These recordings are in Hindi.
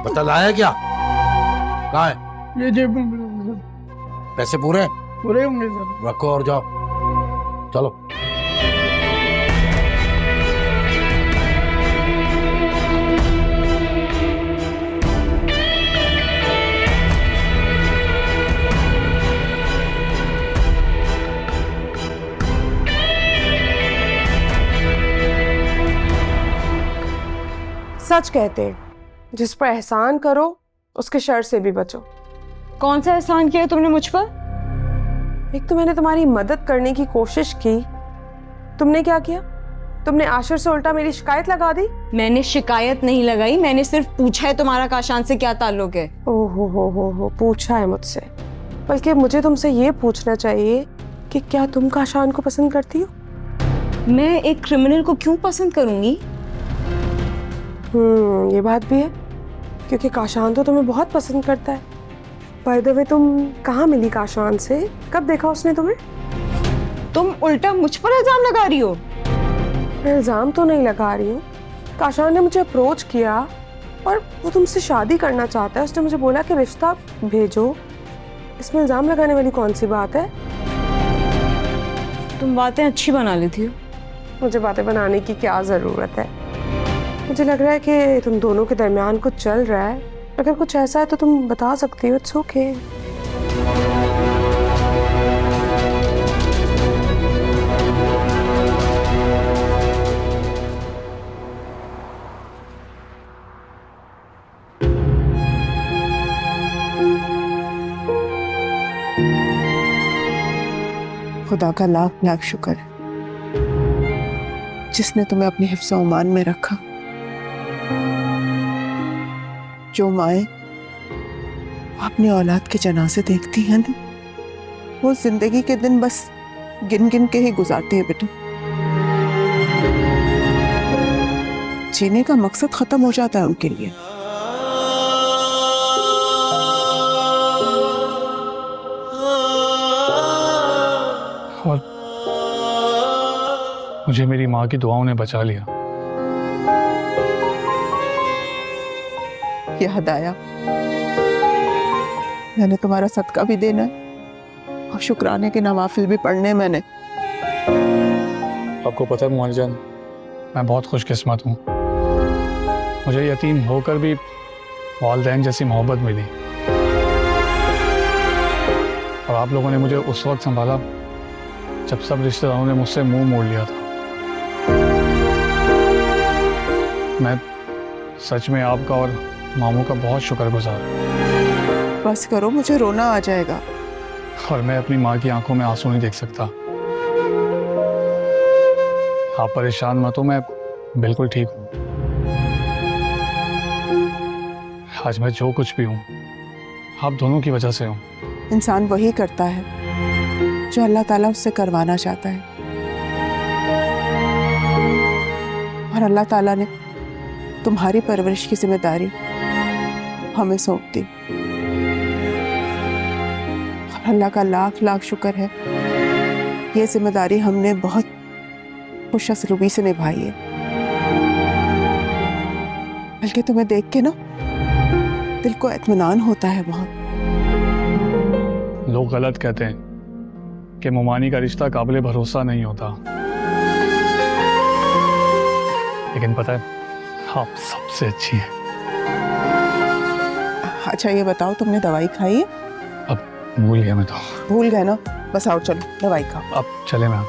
बता लाया क्या? कहाँ है? ये जेब में मिला सर। पैसे पूरे? पूरे होंगे सर। रखो और जाओ, चलो। सच कहते हैं, जिस पर एहसान करो उसके शर से भी बचो। कौन सा एहसान किया तुमने मुझ पर? एक तो मैंने तुम्हारी मदद करने की कोशिश की, तुमने क्या किया? तुमने आशिर से उल्टा मेरी शिकायत लगा दी। मैंने शिकायत नहीं लगाई, मैंने सिर्फ पूछा है तुम्हारा काशान से क्या ताल्लुक है। ओहो हो, पूछा है मुझसे। बल्कि मुझे तुमसे ये पूछना चाहिए कि क्या तुम काशान को पसंद करती हो? मैं एक क्रिमिनल को क्यों पसंद करूंगी? ये बात भी है, क्योंकि काशान तो तुम्हें बहुत पसंद करता है। बाय द वे, तुम कहाँ मिली काशान से? कब देखा उसने तुम्हें? तुम उल्टा मुझ पर इल्जाम लगा रही हो। मैं इल्जाम तो नहीं लगा रही हूँ। काशान ने मुझे अप्रोच किया और वो तुमसे शादी करना चाहता है। उसने मुझे बोला कि रिश्ता भेजो। इसमें इल्जाम लगाने वाली कौन सी बात है? तुम बातें अच्छी बना लेती हो। मुझे बातें बनाने की क्या जरूरत है? मुझे लग रहा है कि तुम दोनों के दरमियान कुछ चल रहा है। अगर कुछ ऐसा है तो तुम बता सकती हो। It's okay. खुदा का लाख लाख शुक्र जिसने तुम्हें अपनी हिफ्ज़ ओमान में रखा। जो माएँ अपनी औलाद के जनाजे देखती हैं ना, वो जिंदगी के दिन बस गिन गिन के ही गुजारती है बेटा। जीने का मकसद खत्म हो जाता है उनके लिए। और मुझे मेरी माँ की दुआओं ने बचा लिया। याद आया, मैंने तुम्हारा सदका भी देना है और शुक्राने के नवाफिल भी पढ़ने। मैंने आपको पता है मोहन जान, मैं बहुत खुशकिस्मत हूँ। मुझे यतीम होकर भी वालिदैन जैसी मोहब्बत मिली और आप लोगों ने मुझे उस वक्त संभाला जब सब रिश्तेदारों ने मुझसे मुंह मोड़ लिया था। मैं सच में आपका और मामू का बहुत शुक्रगुजार हूँ। बस करो, मुझे रोना आ जाएगा। और मैं अपनी माँ की आंखों में आंसू नहीं देख सकता। आप परेशान मत हो, मैं बिल्कुल ठीक हूँ। आज मैं जो कुछ भी हूँ आप दोनों की वजह से हूँ। इंसान वही करता है जो अल्लाह ताला उससे करवाना चाहता है, और अल्लाह ताला ने तुम्हारी परवरिश की जिम्मेदारी हमें सौंप दी। और अल्लाह का लाख लाख शुक्र है, ये जिम्मेदारी हमने बहुत खुशअस्लूबी से निभाई है। बल्कि तुम्हें देख के ना दिल को इत्मीनान होता है बहुत। लोग गलत कहते हैं कि मुमानी का रिश्ता काबिल भरोसा नहीं होता, लेकिन पता है आप सबसे अच्छी हैं। अच्छा ये बताओ, तुमने दवाई खाई है? अब भूल गया मैं तो। भूल गए ना? बस आओ चलो दवाई खाओ। अब चले मैं आप।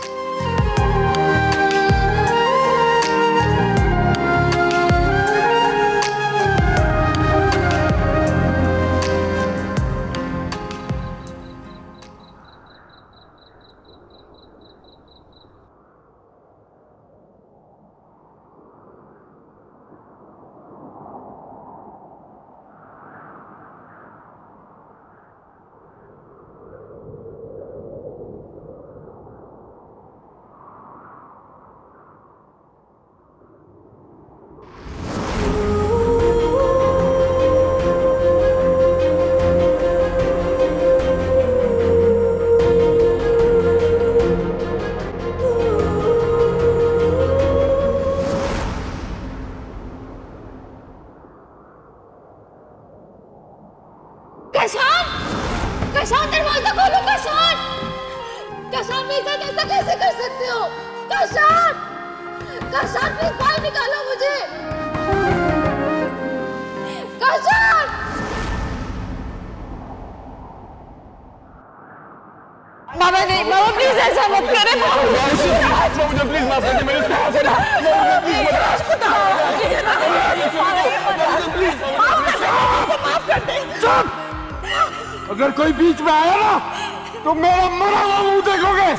कशान, कशान दरवाजा खोलो कशान, कशान मेरे साथ ऐसा कैसे कर सकते हो? कशान, कशान प्लीज बाहर निकालो मुझे। कशान, बाबा नहीं, बाबा प्लीज ऐसा मत करें। मुझे प्लीज माफ कर दे, मेरे उसको हाथ चुप! अगर कोई बीच में आया ना तो मेरा मरा हुआ मुंह देखोगे।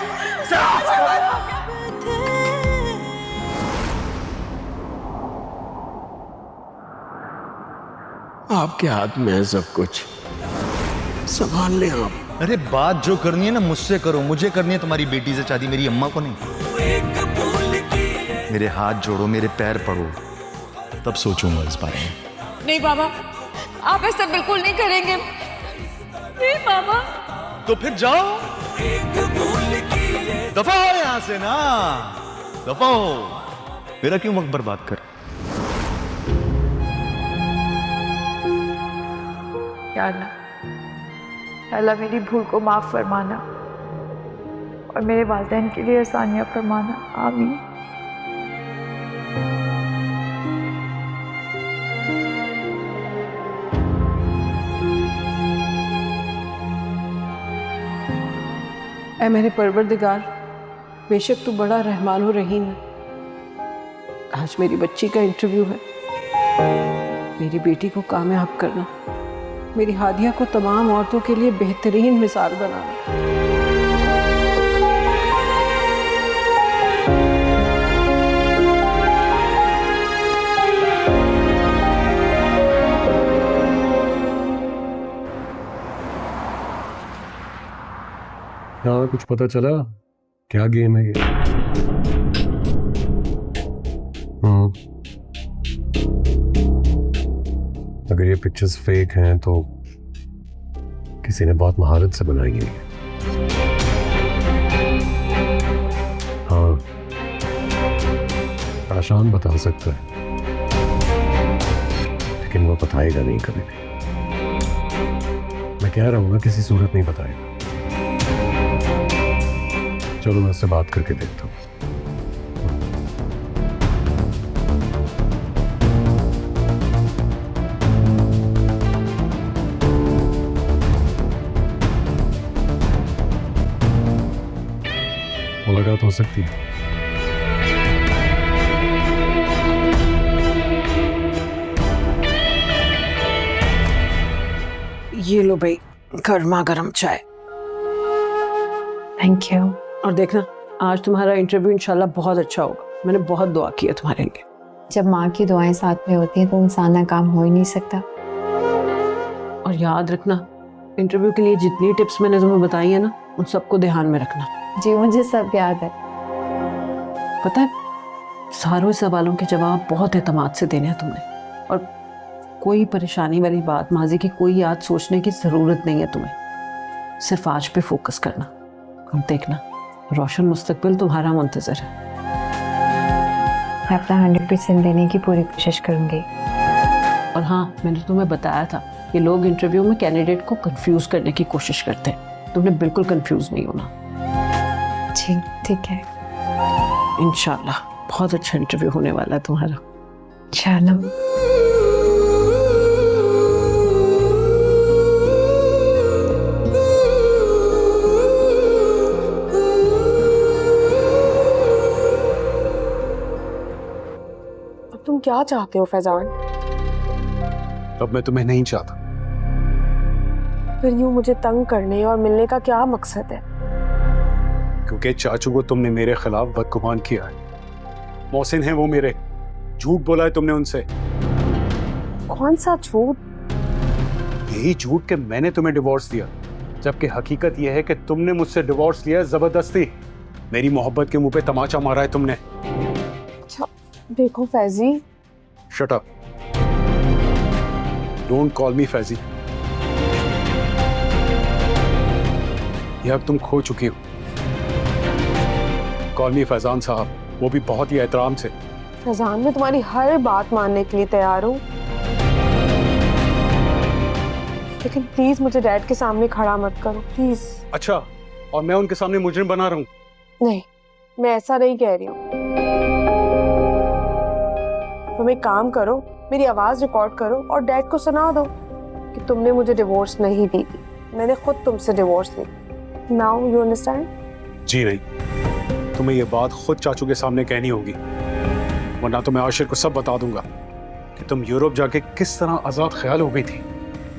आपके हाथ में है सब कुछ, संभाल ले आप। अरे बात जो करनी है ना मुझसे करो, मुझे करनी है तुम्हारी बेटी से शादी, मेरी अम्मा को नहीं। मेरे हाथ जोड़ो, मेरे पैर पड़ो, तब सोचूंगा इस बारे में। नहीं बाबा, आप ऐसा बिल्कुल नहीं करेंगे। नहीं बाबा। तो फिर जाओ, दफा हो यहां से ना, दफा हो। मेरा क्यों वक्त बर्बाद कर। या अल्लाह मेरी भूल को माफ़ फरमाना और मेरे वालिदैन के लिए आसानियाँ फरमाना। आमीन। ऐ मेरे परवरदिगार, बेशक तू बड़ा रहमान और रहीम है। आज मेरी बच्ची का इंटरव्यू है। मेरी बेटी को कामयाब करना, मेरी हादिया को तमाम औरतों के लिए बेहतरीन मिसाल बनाना। हाँ, कुछ पता चला क्या गेम है ये? अगर ये पिक्चर्स फेक हैं तो किसी ने बहुत महारत से बनाई है। हाँ, आशान बता सकता है, लेकिन वो बताएगा नहीं कभी भी। मैं कह रहा हूं ना, किसी सूरत नहीं बताएगा। चलो मैं उससे बात करके देखता हूँ। मुलाकात हो सकती है। ये लो भाई, गर्मा गर्म चाय। Thank you. और देखना, आज तुम्हारा इंटरव्यू इंशाल्लाह बहुत अच्छा होगा। मैंने बहुत दुआ की है तुम्हारे लिए। जब माँ की दुआएं साथ में होती हैं तो इंसान ना काम हो ही नहीं सकता। और याद रखना, इंटरव्यू के लिए जितनी टिप्स मैंने तुम्हें बताई है ना, उन सबको ध्यान में रखना। जी मुझे सब याद है। पता है, सारों सवालों के जवाब बहुत एतमाद से देने हैं तुमने, और कोई परेशानी वाली बात, माजी की कोई याद सोचने की ज़रूरत नहीं है तुम्हें। सिर्फ आज पे फोकस करना। अब देखना, रोशन मुस्तकबिल तुम्हारा मुंतजर है। मैं अपना 100% देने की पूरी कोशिश करूंगी। और हाँ, मैंने तुम्हें बताया था कि लोग इंटरव्यू में कैंडिडेट को कंफ्यूज करने की कोशिश करते हैं। तुमने बिल्कुल कंफ्यूज नहीं होना। जी ठीक है। इंशाल्लाह बहुत अच्छा इंटरव्यू होने वाला है तुम्हारा। इंशाल्लाह। अब तुम क्या चाहते हो फैजान? अब मैं तुम्हें नहीं चाहता। फिर यूं मुझे तंग करने और मिलने का क्या मकसद है? क्योंकि चाचू को तुमने मेरे खिलाफ बदगुमान किया है। मोहसिन है वो मेरे, झूठ बोला है तुमने उनसे। कौन सा झूठ? यही झूठ कि मैंने तुम्हें डिवोर्स दिया, जबकि हकीकत यह है कि तुमने मुझसे डिवोर्स लिया जबरदस्ती। मेरी मोहब्बत के मुंह पे तमाचा मारा है तुमने। अच्छा देखो Faizi, shut up, don't call मी फैजी। यह अब तुम खो चुकी हो। कॉल मी फैजान साहब, वो भी बहुत ही एहतराम से। फैजान मैं तुम्हारी हर बात मानने के लिए तैयार हूँ, लेकिन प्लीज मुझे डैड के सामने खड़ा मत करो प्लीज। अच्छा, और मैं उनके सामने मुजरिम बना रहा हूँ? नहीं, मैं ऐसा नहीं कह रही हूँ। तुम एक काम करो, मेरी आवाज रिकॉर्ड करो और डैड को सुना दो कि तुमने मुझे डिवोर्स नहीं दी थी, मैंने खुद तुमसे डिवोर्स ली। Now you understand? जी नहीं, तुम्हें ये बात खुद चाचू के सामने कहनी होगी, वरना तो मैं आशिर को सब बता दूंगा कि तुम यूरोप जाके किस तरह आजाद ख्याल हो गई थी।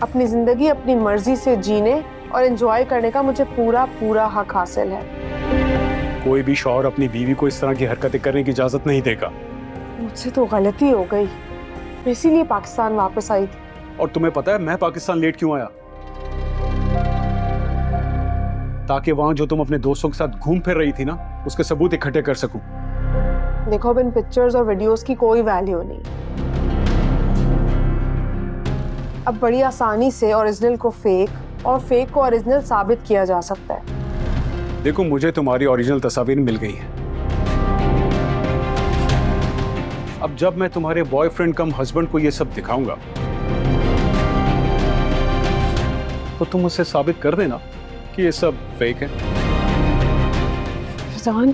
अपनी जिंदगी अपनी मर्जी से जीने और एंजॉय करने का मुझे पूरा पूरा हक हासिल है। कोई भी शौहर अपनी बीवी को इस तरह की हरकतें करने की इजाजत नहीं देगा। मुझसे तो गलती हो गई, मैं इसीलिए पाकिस्तान वापस आई थी। और तुम्हें पता है मैं पाकिस्तान लेट क्यों आया? ताकि वहां जो तुम अपने दोस्तों के साथ घूम फिर रही थी ना, उसके सबूत इकट्ठे कर सकूं। देखो, अब इन पिक्चर्स और वीडियोस की कोई वैल्यू नहीं। अब बड़ी आसानी से ओरिजिनल को फेक और फेक को ओरिजिनल साबित किया जा सकता है। देखो, मुझे तुम्हारी ओरिजिनल तस्वीर मिल गई है। अब जब मैं तुम्हारे बॉयफ्रेंड कम हस्बैंड को ये सब दिखाऊंगा तो तुम मुझसे साबित कर देना कि ये सब फेक है। फैजान,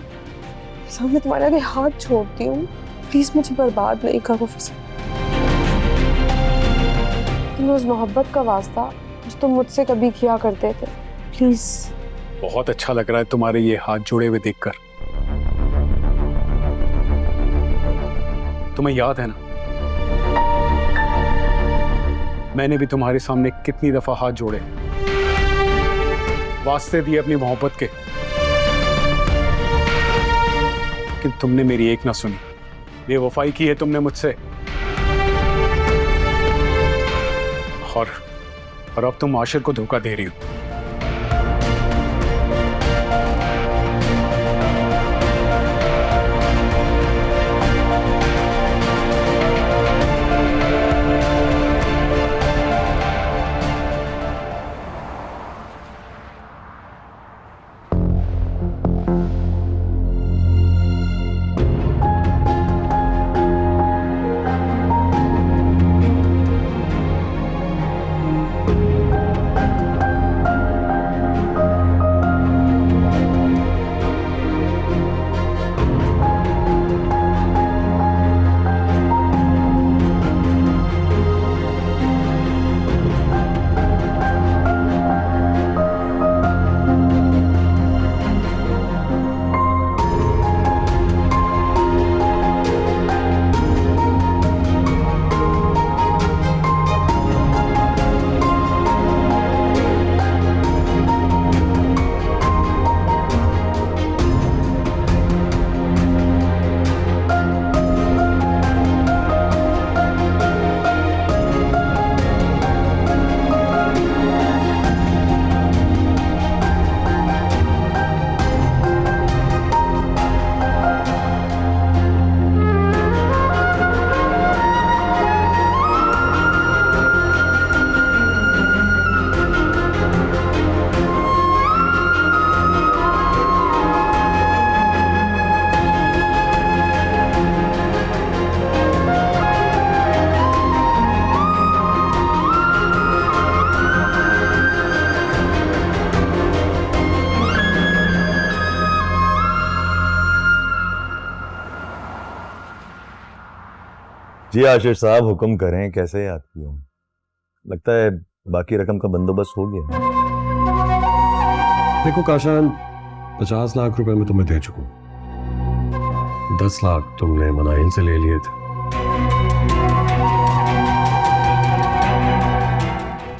मैं तुम्हारे आगे हाथ छोड़ती हूँ, प्लीज मुझे बर्बाद नहीं करो। तुम्हें उस मोहब्बत का वास्ता जो तुम मुझसे कभी किया करते थे, प्लीज। बहुत अच्छा लग रहा है तुम्हारे ये हाथ जुड़े हुए देखकर। तुम्हें याद है ना, मैंने भी तुम्हारे सामने कितनी दफा हाथ जोड़े, वास्ते दिए अपनी मोहब्बत के, लेकिन तुमने मेरी एक ना सुनी। बेवफाई की है तुमने मुझसे, और अब तुम आशिर को धोखा दे रही हो। जी आशिर साहब, हुक्म करें, कैसे याद किया? लगता है बाकी रकम का बंदोबस्त हो गया। देखो काशान, 50 लाख रुपए मैं तुम्हें दे चुका हूं, 10 लाख तुमने मनाइल से ले लिए थे,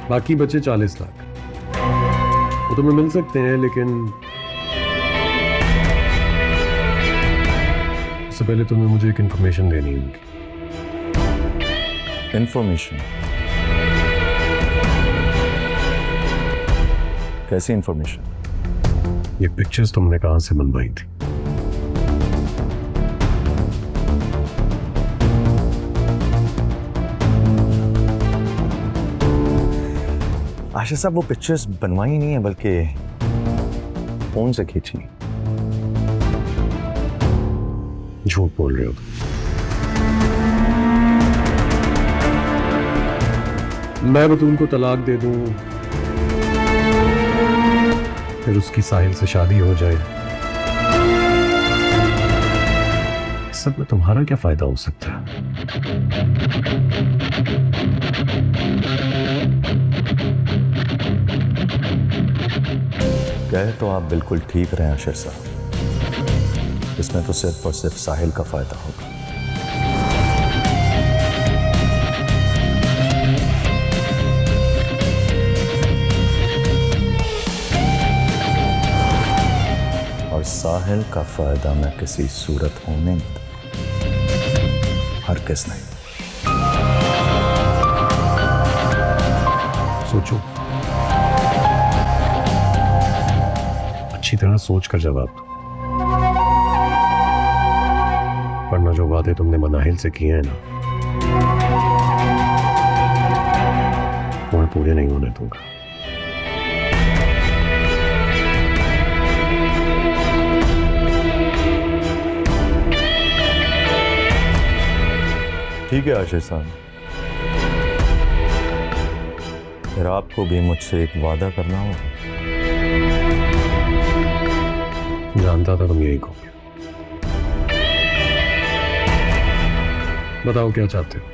बाकी बचे 40 लाख। वो तुम्हें मिल सकते हैं, लेकिन उससे पहले तुम्हें मुझे एक इंफॉर्मेशन देनी होगी। इंफॉर्मेशन? कैसी इंफॉर्मेशन? ये पिक्चर्स तुमने कहां से बनवाई थी? आशिर साहब, वो पिक्चर्स बनवाई नहीं है, बल्कि फोन से खींची। झूठ बोल रहे हो तुम। मैं बतून को तलाक दे दूं फिर उसकी साहिल से शादी हो जाए, इस सब में तुम्हारा क्या फायदा हो सकता है? कहे तो आप बिल्कुल ठीक रहे आशिर साहब, इसमें तो सिर्फ और सिर्फ साहिल का फायदा होगा। और साहिल का फायदा मैं किसी सूरत होने नहीं दूंगा, हरगिज़ नहीं। सोचो, अच्छी तरह सोच कर जवाब दो, वरना जो वादे तुमने मनाहिल से किए हैं ना, वो मैं पूरे नहीं होने दूंगा। ठीक है आशिर साहब, फिर आपको भी मुझसे एक वादा करना होगा। जानता था तुम यही कहोगे। बताओ क्या चाहते हो?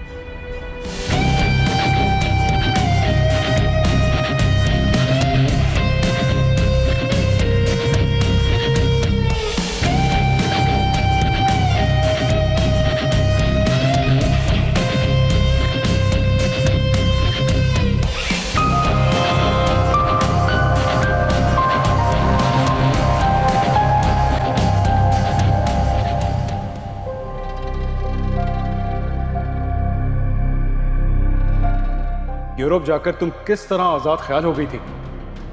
यूरोप जाकर तुम किस तरह आज़ाद ख्याल हो गई थी।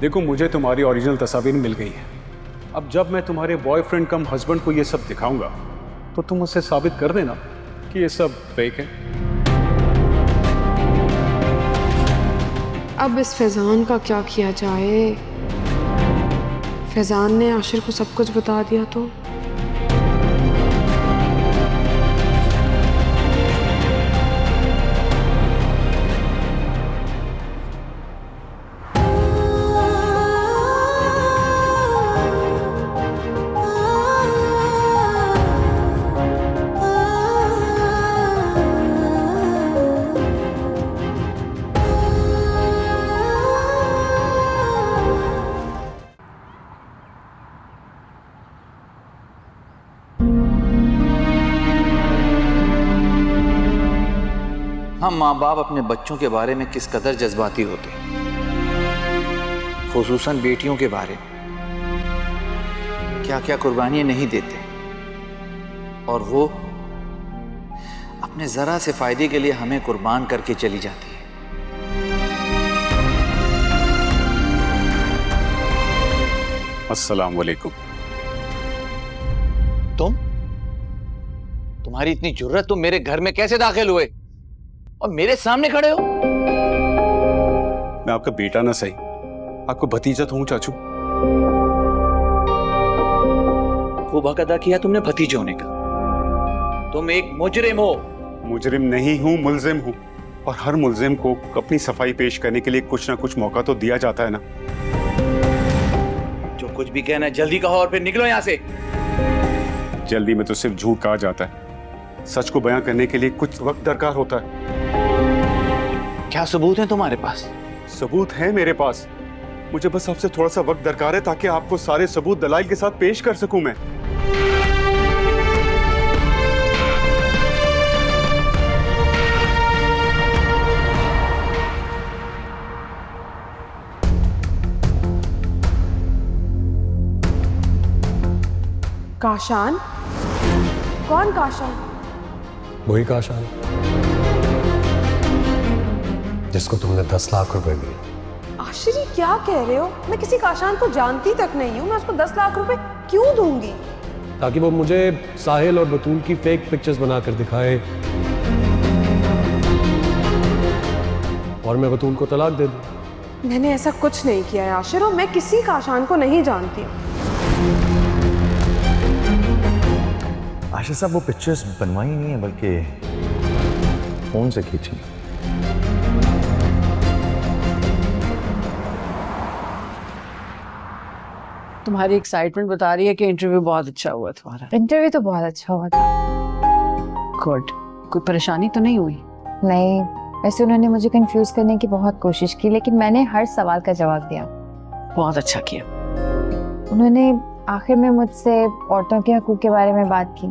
देखो, मुझे तुम्हारी ओरिजिनल तस्वीर मिल गई है। अब जब मैं तुम्हारे बॉयफ्रेंड कम हस्बैंड को ये सब दिखाऊंगा तो तुम उससे साबित कर देना कि ये सब फेक है। अब इस फैजान का क्या किया जाए? फैजान ने आशिर को सब कुछ बता दिया तो? हम माँ बाप अपने बच्चों के बारे में किस कदर जज्बाती होते हैं, खुसूसन बेटियों के बारे में क्या क्या कुर्बानियां नहीं देते, और वो अपने जरा से फायदे के लिए हमें कुर्बान करके चली जाती है। अस्सलाम वालेकुम। तुम्हारी इतनी जुर्रत, तुम मेरे घर में कैसे दाखिल हुए और मेरे सामने खड़े हो? मैं आपका बेटा ना सही, आपको भतीजा तो हूं चाचू। खूब हक अदा किया तुमने भतीजे होने का। तुम एक मुजरिम हो। मुजरिम नहीं हूं, मुल्जिम हूं, और हर मुल्जिम को अपनी सफाई पेश करने के लिए कुछ ना कुछ मौका तो दिया जाता है ना। जो कुछ भी कहना है जल्दी कहो और फिर निकलो यहां से। जल्दी में तो सिर्फ झूठ कहा जाता है, सच को बयां करने के लिए कुछ वक्त दरकार होता है। क्या सबूत है तुम्हारे पास? सबूत है मेरे पास, मुझे बस आपसे थोड़ा सा वक्त दरकार है ताकि आपको सारे सबूत दलाइल के साथ पेश कर सकूं मैं। काशान? कौन काशान? वही काशान जिसको तुमने 10 लाख रुपए दिए। आशिर, क्या कह रहे हो? मैं किसी काशान को जानती तक नहीं हूँ, मैं उसको 10 लाख रुपए क्यों दूंगी? ताकि वो मुझे साहिल और बतूल की फेक पिक्चर्स बनाकर दिखाए और मैं बतूल को तलाक दे दूं। मैंने ऐसा कुछ नहीं किया है आशिर, और मैं किसी काशान को नहीं जानती हूँ। आशिर साहब, वो पिक्चर्स बनवाई नहीं है बल्कि फोन से खींची। तुम्हारी एक्साइटमेंट बता रही है कि इंटरव्यू बहुत अच्छा हुआ तुम्हारा। इंटरव्यू तो बहुत अच्छा हुआ था। गुड। कोई परेशानी तो नहीं हुई? नहीं, वैसे उन्होंने मुझे कंफ्यूज करने की बहुत कोशिश की, लेकिन मैंने हर सवाल का जवाब दिया। बहुत अच्छा किया। उन्होंने आखिर में मुझसे औरतों के हकूक़ के बारे में बात की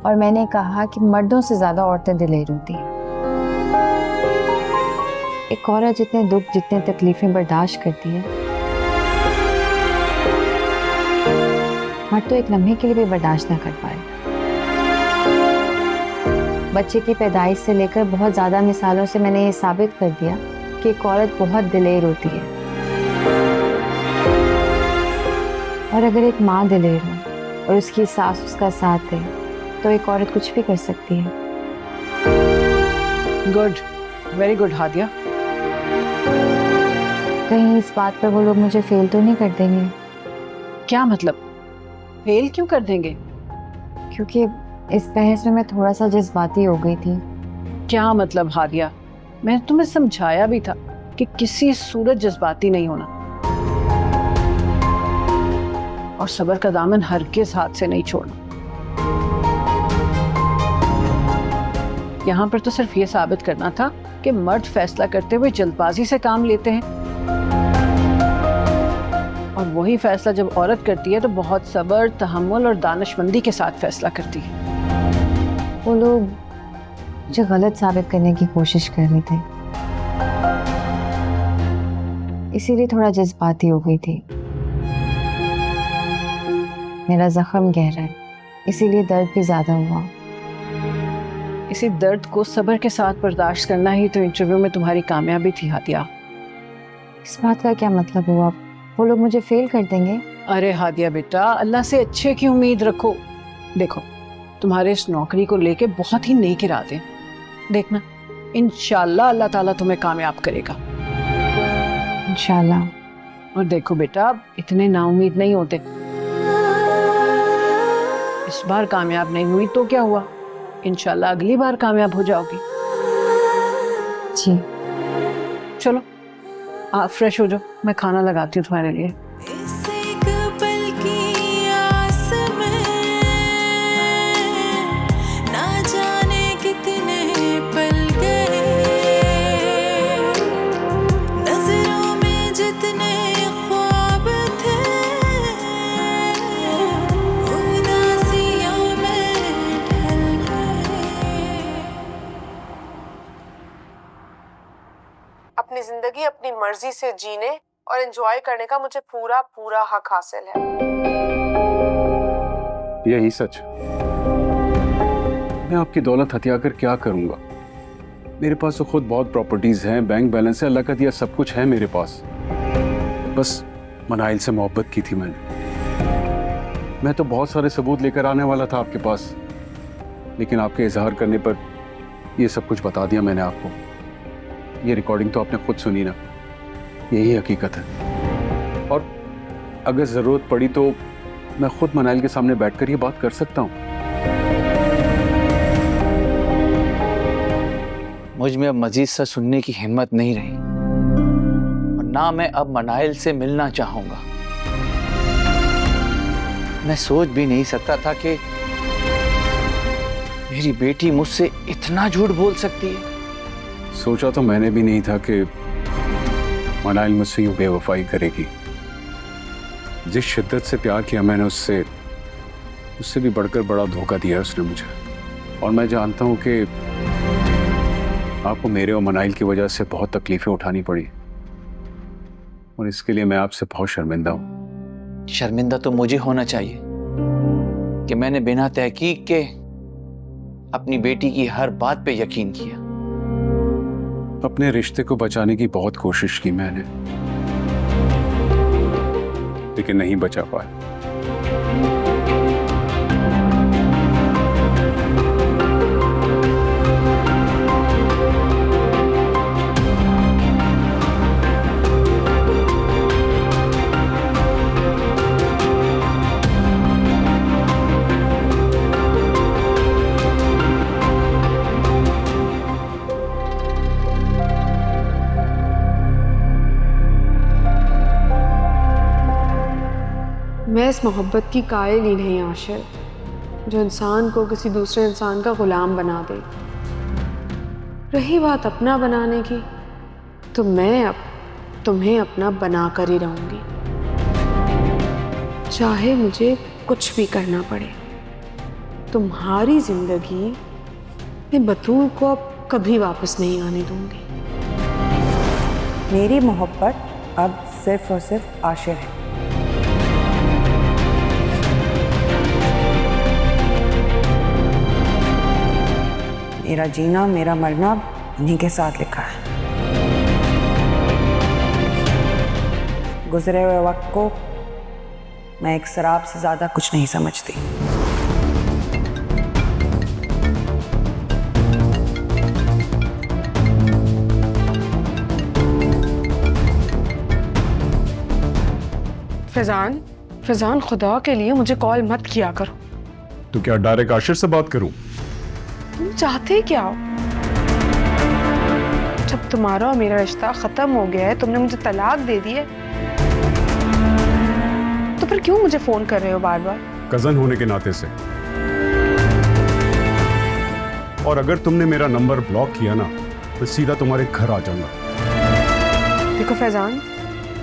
और मैंने कहा कि मर्दों से ज़्यादा औरतें दिलेर होती हैं। एक औरत जितने दुख, जितने तकलीफ़ें बर्दाश्त करती है, मर्द तो एक लम्हे के लिए भी बर्दाश्त ना कर पाए। बच्चे की पैदाइश से लेकर बहुत ज़्यादा मिसालों से मैंने ये साबित कर दिया कि एक औरत बहुत दिलेर होती है। और अगर एक माँ दिलेर हो और उसकी सास उसका साथ दे तो एक औरत कुछ भी कर सकती है। Good, very good Hadiya. कहीं इस बात पर वो लोग मुझे फेल तो नहीं कर देंगे? क्या मतलब? फेल क्यों कर देंगे? क्योंकि इस बहस में मैं थोड़ा सा जज्बाती हो गई थी। क्या मतलब हादिया? मैंने तुम्हें समझाया भी था कि किसी सूरत जज्बाती नहीं होना और सब्र का दामन हरगिज़ हाथ से नहीं छोड़ना। यहाँ पर तो सिर्फ ये साबित करना था कि मर्द फैसला करते हुए जल्दबाजी से काम लेते हैं और वही फैसला जब औरत करती है तो बहुत सब्र, तहम्मुल और दानिशमंदी के साथ फैसला करती है। वो लोग मुझे गलत साबित करने की कोशिश कर रहे थे, इसीलिए थोड़ा जज्बाती हो गई थी। मेरा जख्म गहरा है, इसीलिए दर्द भी ज्यादा हुआ। इसी दर्द को सब्र के साथ बर्दाश्त करना ही तो इंटरव्यू में तुम्हारी कामयाबी थी हादिया। इस बात का क्या मतलब हुआ? वो लोग मुझे फेल कर देंगे? अरे हादिया बेटा, अल्लाह से अच्छे की उम्मीद रखो। देखो, तुम्हारे इस नौकरी को लेके बहुत ही नेक इरादे हैं। देखना, इंशाल्लाह अल्लाह ताला तुम्हें कामयाब करेगा। इंशाल्लाह। और देखो बेटा, इतने नाउम्मीद नहीं होते। इस बार कामयाब नहीं हुई तो क्या हुआ, इंशाल्लाह अगली बार कामयाब हो जाओगी। जी। चलो आप फ्रेश हो जाओ, मैं खाना लगाती हूँ तुम्हारे लिए। अपनी जिंदगी अपनी मर्जी से जीने और एंजॉय करने का मुझे पूरा पूरा हक हासिल है। यही सच। मैं आपकी दौलत हथिया कर क्या करूंगा? मेरे पास तो खुद बहुत प्रॉपर्टीज हैं, बैंक बैलेंस है, अल्लाह का दिया सब कुछ है मेरे पास। बस मनाइल से मोहब्बत की थी मैंने। मैं तो बहुत सारे सबूत लेकर आने वाला था आपके पास, लेकिन आपके इजहार करने पर ये सब कुछ बता दिया मैंने आपको। ये रिकॉर्डिंग तो आपने खुद सुनी ना, यही हकीकत है। और अगर ज़रूरत पड़ी तो मैं खुद मनाइल के सामने बैठकर ये बात कर सकता हूँ। मुझ में अब मजीद से सुनने की हिम्मत नहीं रही और ना मैं अब मनाइल से मिलना चाहूँगा। मैं सोच भी नहीं सकता था कि मेरी बेटी मुझसे इतना झूठ बोल सकती है। सोचा तो मैंने भी नहीं था कि मनाइल मुझसे यूं बेवफाई करेगी। जिस शिद्दत से प्यार किया मैंने उससे भी बढ़कर बड़ा धोखा दिया उसने मुझे। और मैं जानता हूं कि आपको मेरे और मनाइल की वजह से बहुत तकलीफें उठानी पड़ी और इसके लिए मैं आपसे बहुत शर्मिंदा हूं। शर्मिंदा तो मुझे होना चाहिए कि मैंने बिना तहकीक के अपनी बेटी की हर बात पे यकीन किया। अपने रिश्ते को बचाने की बहुत कोशिश की मैंने, लेकिन नहीं बचा पाया। मैं इस मोहब्बत की कायल ही नहीं आशिर, जो इंसान को किसी दूसरे इंसान का गुलाम बना दे। रही बात अपना बनाने की, तो मैं अब तुम्हें अपना बना कर ही रहूंगी, चाहे मुझे कुछ भी करना पड़े। तुम्हारी जिंदगी मैं बतूल को अब कभी वापस नहीं आने दूंगी। मेरी मोहब्बत अब सिर्फ और सिर्फ आशिर है। मेरा जीना, मेरा मरना उन्हीं के साथ लिखा है। गुजरे हुए वक्त को मैं एक शराब से ज्यादा कुछ नहीं समझती। फैजान खुदा के लिए मुझे कॉल मत किया करो। तो क्या डायरेक्ट आशिर से बात करूं? तुम चाहते क्या हो? जब तुम्हारा और मेरा रिश्ता खत्म हो गया है, तुमने मुझे तलाक दे दी है, तो फिर क्यों मुझे फोन कर रहे हो बार बार? कजन होने के नाते से। और अगर तुमने मेरा नंबर ब्लॉक किया ना, तो सीधा तुम्हारे घर आ जाऊंगा। देखो फैजान,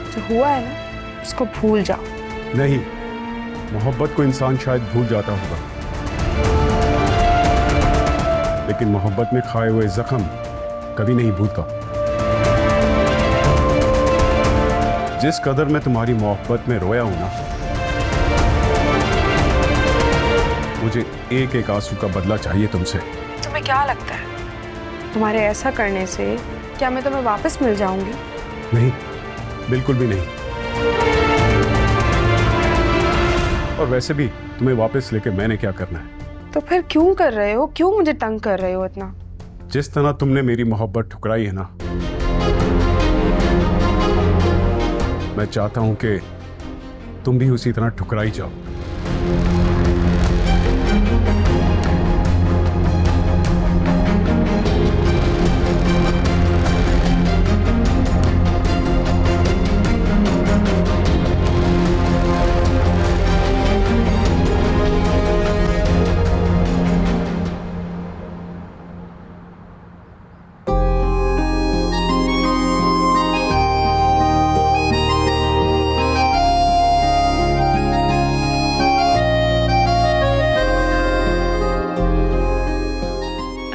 जो हुआ है ना, उसको भूल जाओ। नहीं, मोहब्बत को इंसान शायद भूल जाता होगा, लेकिन मोहब्बत में खाए हुए जख्म कभी नहीं भूलता। जिस कदर मैं तुम्हारी मोहब्बत में रोया हूं ना, मुझे एक एक आंसू का बदला चाहिए तुमसे। तुम्हें क्या लगता है, तुम्हारे ऐसा करने से क्या मैं तुम्हें वापस मिल जाऊंगी? नहीं, बिल्कुल भी नहीं। और वैसे भी तुम्हें वापस लेके मैंने क्या करना है? तो फिर क्यों कर रहे हो? क्यों मुझे तंग कर रहे हो इतना? जिस तरह तुमने मेरी मोहब्बत ठुकराई है ना, मैं चाहता हूं कि तुम भी उसी तरह ठुकराई जाओ।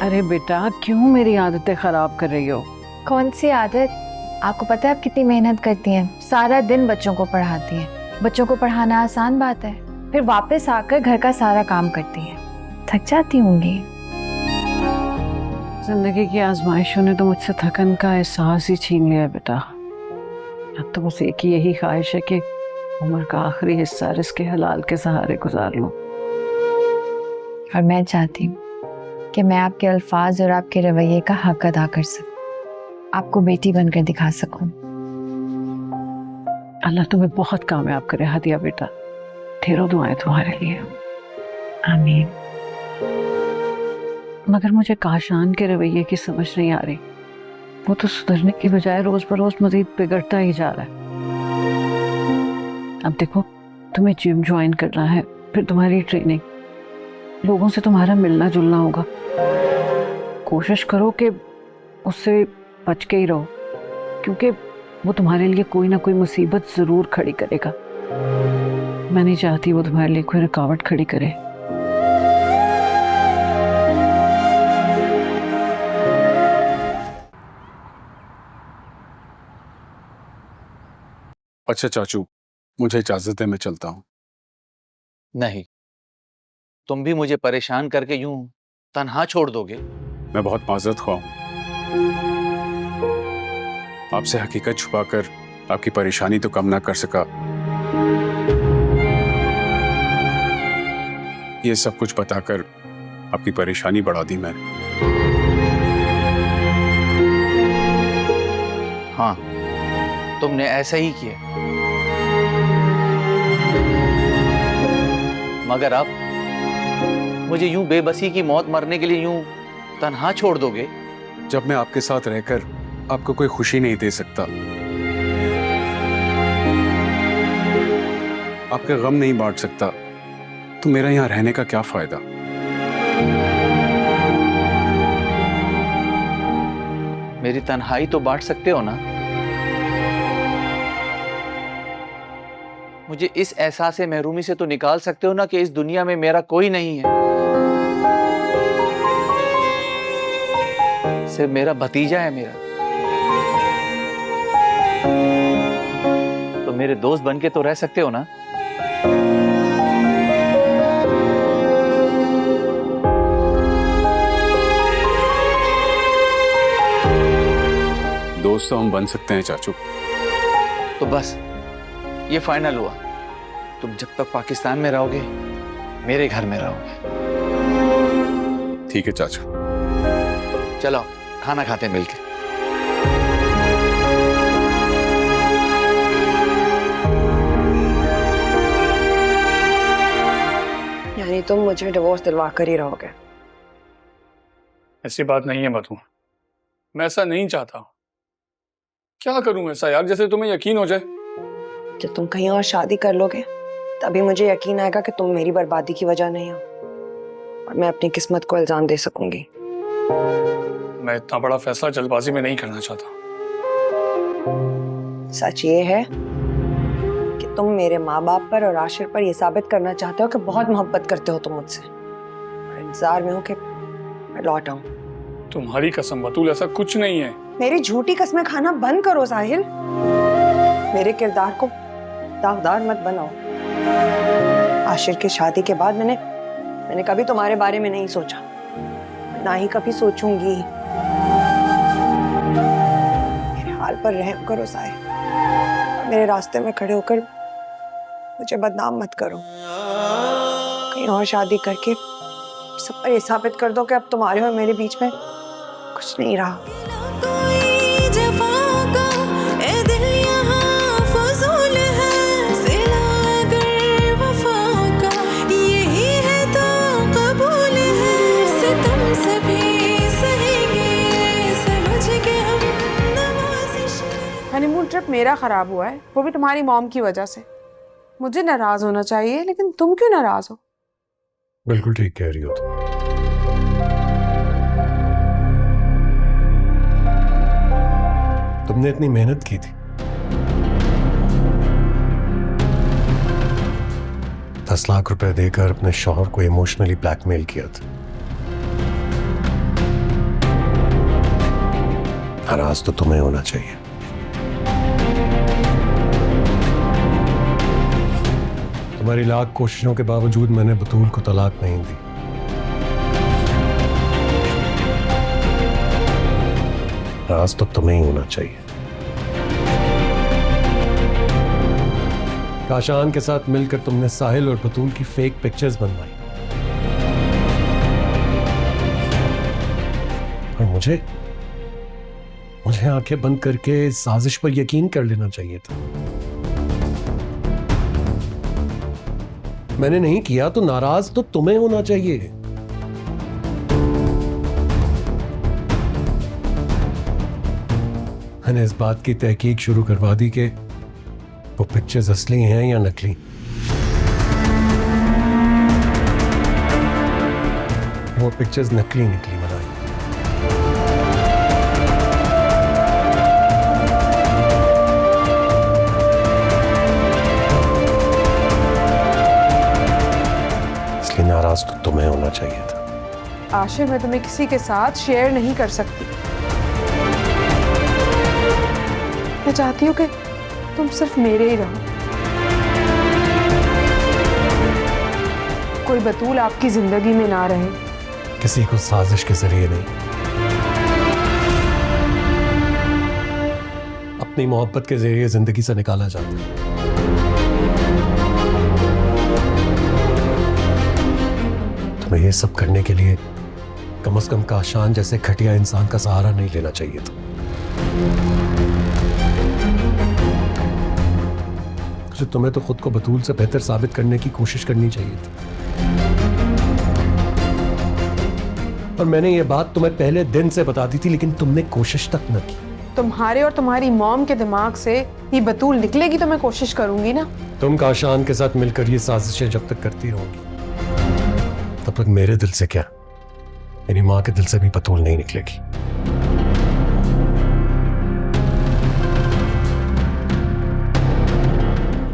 अरे बेटा, क्यों मेरी आदतें खराब कर रही हो? कौन सी आदत? आपको पता है आप कितनी मेहनत करती हैं, सारा दिन बच्चों को पढ़ाती हैं। बच्चों को पढ़ाना आसान बात है, फिर वापस आकर घर का सारा काम करती हैं, थक जाती होंगी। जिंदगी की आजमाइशों ने तो मुझसे थकन का एहसास ही छीन लिया है बेटा। अब तो बस एक ही यही ख्वाहिश है कि उम्र का आखिरी हिस्सा रिस्क हलाल के सहारे गुजार लूं। और मैं चाहती हूँ कि मैं आपके अल्फाज और आपके रवैये का हक अदा कर सकूं, आपको बेटी बनकर दिखा सकूं। अल्लाह तुम्हें बहुत कामयाब करे हदिया बेटा, ढेरों दुआएं तुम्हारे लिए। आमीन। मगर मुझे काशान के रवैये की समझ नहीं आ रही। वो तो सुधरने की बजाय रोज बरोज मजीद बिगड़ता ही जा रहा है। अब देखो, तुम्हें जिम ज्वाइन करना है, फिर तुम्हारी ट्रेनिंग, लोगों से तुम्हारा मिलना जुलना होगा। कोशिश करो कि उससे बच के ही रहो, क्योंकि वो तुम्हारे लिए कोई ना कोई मुसीबत जरूर खड़ी करेगा। मैं नहीं चाहती वो तुम्हारे लिए कोई रुकावट खड़ी करे। अच्छा चाचू, मुझे इजाजत है, मैं चलता हूं। नहीं, तुम भी मुझे परेशान करके यूं तन्हा छोड़ दोगे? मैं बहुत माजरत ख्वाह हूं। आपसे हकीकत छुपाकर आपकी परेशानी तो कम ना कर सका, ये सब कुछ बताकर आपकी परेशानी बढ़ा दी मैंने। हाँ, तुमने ऐसा ही किया, मगर अब मुझे यूं बेबसी की मौत मरने के लिए यूं तन्हा छोड़ दोगे? जब मैं आपके साथ रहकर आपको कोई खुशी नहीं दे सकता, आपके गम नहीं बांट सकता तो मेरा यहाँ रहने का क्या फायदा? मेरी तन्हाई तो बांट सकते हो ना। मुझे इस एहसास महरूमी से तो निकाल सकते हो ना कि इस दुनिया में मेरा कोई नहीं है, सिर्फ मेरा भतीजा है मेरा। तो मेरे दोस्त बनके तो रह सकते हो ना। दोस्त तो हम बन सकते हैं चाचू। तो बस ये फाइनल हुआ, तुम जब तक पाकिस्तान में रहोगे मेरे घर में रहोगे। ठीक है चाचू। चलो खाना खाते हैं मिलके। यानी तुम मुझे डिवोर्स दिलवा कर ही रहोगे? ऐसी बात नहीं है मधु, मैं ऐसा नहीं चाहता। क्या करूं ऐसा यार जैसे तुम्हें यकीन हो जाए। जब तुम कहीं और शादी कर लोगे तभी मुझे यकीन आएगा कि तुम मेरी बर्बादी की वजह नहीं हो और मैं अपनी किस्मत को इल्जाम दे सकूंगी। मैं इतना बड़ा फैसला जल्दबाजी में नहीं करना चाहता। सच ये है कि तुम मेरे माँ बाप पर और आशिर पर यह साबित करना चाहते हो कि बहुत मोहब्बत करते हो तुम मुझसे और इंतजार में हो कि मैं लौट आऊं। तुम्हारी कसम बतूल, ऐसा कुछ नहीं है। मेरी झूठी कस्में खाना बंद करो साहिल। मेरे किरदार को दागदार मत बनाओ। आशिर की शादी के बाद मैंने कभी तुम्हारे बारे में नहीं सोचा, ना ही कभी सोचूंगी। मेरे हाल पर रहम करो साहिल। मेरे रास्ते में खड़े होकर मुझे बदनाम मत करो। कहीं और शादी करके सब पर ये साबित कर दो कि अब तुम्हारे और मेरे बीच में कुछ नहीं रहा। हनीमून ट्रिप मेरा खराब हुआ है, वो भी तुम्हारी मॉम की वजह से। मुझे नाराज होना चाहिए लेकिन तुम क्यों नाराज हो? बिल्कुल ठीक कह रही हो तुम। तुमने इतनी मेहनत की थी, 10 लाख रुपए देकर अपने शौहर को इमोशनली ब्लैकमेल किया था। नाराज तो तुम्हें होना चाहिए। तुम्हारी लाख कोशिशों के बावजूद मैंने बतूल को तलाक नहीं दी। नाराज तो तुम्हें ही होना चाहिए। काशान के साथ मिलकर तुमने साहिल और बतूल की फेक पिक्चर्स बनवाई और मुझे आंखें बंद करके इस साजिश पर यकीन कर लेना चाहिए था। मैंने नहीं किया तो नाराज तो तुम्हें होना चाहिए। मैंने इस बात की तहकीक शुरू करवा दी कि वो पिक्चर्स असली हैं या नकली। वो पिक्चर्स नकली निकली बनाई। इसलिए नाराज तो तुम्हें होना चाहिए था। आशिर, मैं तुम्हें किसी के साथ शेयर नहीं कर सकती। मैं चाहती हूँ कि तुम सिर्फ मेरे ही रहो। कोई बतूल आपकी जिंदगी में ना रहे। किसी को साजिश के जरिए नहीं, अपनी मोहब्बत के जरिए जिंदगी से निकाला जाता है। तुम्हें ये सब करने के लिए कम से कम काशान जैसे घटिया इंसान का सहारा नहीं लेना चाहिए था। तुम्हें तो खुद को बतूल से बेहतर साबित करने की कोशिश करनी चाहिए थी। और मैंने ये बात तुम्हें पहले दिन से बता दी थी, लेकिन तुमने कोशिश तक न की। तुम्हारे और तुम्हारी मॉम के दिमाग से ये बतूल निकलेगी तो मैं कोशिश करूंगी ना। तुम काशान के साथ मिलकर ये साजिशें जब तक करती रहोगी तब तक मेरे दिल से क्या, मेरी माँ के दिल से भी बतूल नहीं निकलेगी।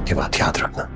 ये बात याद रखना।